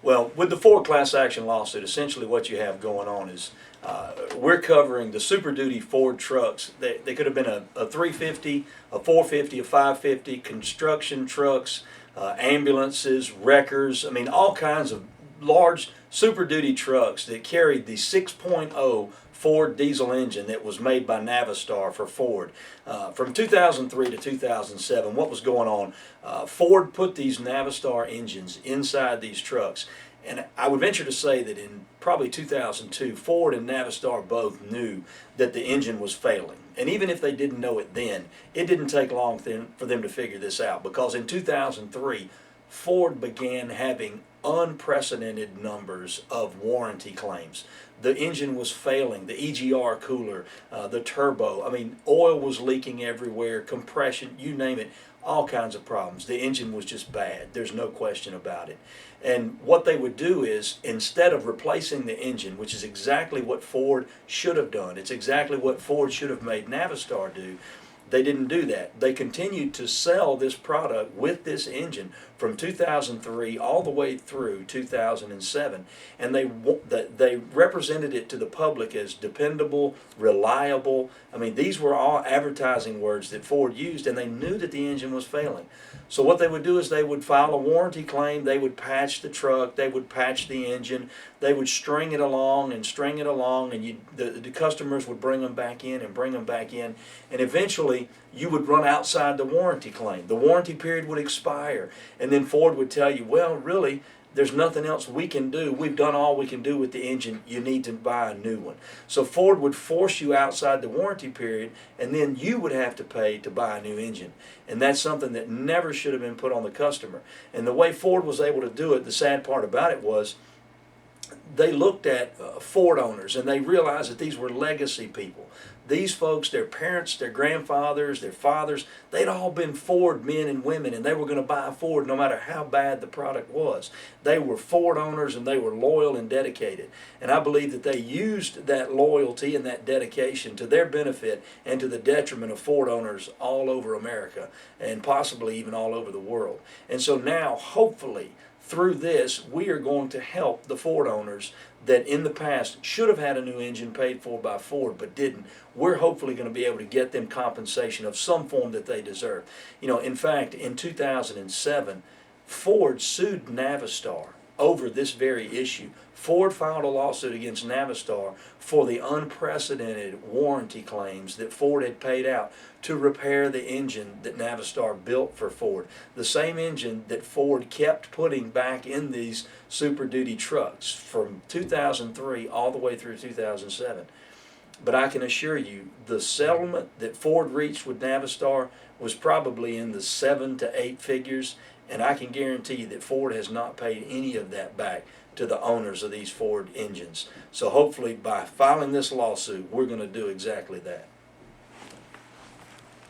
Well, with the Ford class action lawsuit, essentially what you have going on is we're covering the Super Duty Ford trucks. They could have been a 350, a 450, a 550, construction trucks, ambulances, wreckers. I mean, all kinds of large Super Duty trucks that carried the 6.0 Ford diesel engine that was made by Navistar for Ford. From 2003 to 2007, what was going on? Ford put these Navistar engines inside these trucks. And I would venture to say that in probably 2002, Ford and Navistar both knew that the engine was failing. And even if they didn't know it then, it didn't take long for them to figure this out, because in 2003, Ford began having unprecedented numbers of warranty claims. The engine was failing, the EGR cooler, the turbo. I mean, oil was leaking everywhere, compression, you name it, all kinds of problems. The engine was just bad. There's no question about it. And what they would do is, instead of replacing the engine, which is exactly what Ford should have done, it's exactly what Ford should have made Navistar do, they didn't do that. They continued to sell this product with this engine from 2003 all the way through 2007, and they represented it to the public as dependable, reliable. I mean, these were all advertising words that Ford used, and they knew that the engine was failing. So what they would do is they would file a warranty claim, they would patch the truck, they would patch the engine, they would string it along, and the customers would bring them back in and bring them back in, and eventually you would run outside the warranty claim. The warranty period would expire, and then Ford would tell you, well, really, there's nothing else we can do. We've done all we can do with the engine. You need to buy a new one. So Ford would force you outside the warranty period, and then you would have to pay to buy a new engine. And that's something that never should have been put on the customer. And the way Ford was able to do it, the sad part about it was, they looked at Ford owners and they realized that these were legacy people. These folks, their parents, their grandfathers, their fathers, they'd all been Ford men and women, and they were going to buy a Ford no matter how bad the product was. They were Ford owners, and they were loyal and dedicated. And I believe that they used that loyalty and that dedication to their benefit and to the detriment of Ford owners all over America, and possibly even all over the world. And so now, hopefully, through this, we are going to help the Ford owners that in the past should have had a new engine paid for by Ford but didn't. We're hopefully going to be able to get them compensation of some form that they deserve. You know, in fact, in 2007, Ford sued Navistar over this very issue. Ford filed a lawsuit against Navistar for the unprecedented warranty claims that Ford had paid out to repair the engine that Navistar built for Ford. The same engine that Ford kept putting back in these Super Duty trucks from 2003 all the way through 2007. But I can assure you, the settlement that Ford reached with Navistar was probably in the 7 to 8 figures, and I can guarantee you that Ford has not paid any of that back to the owners of these Ford engines. So hopefully by filing this lawsuit, we're going to do exactly that.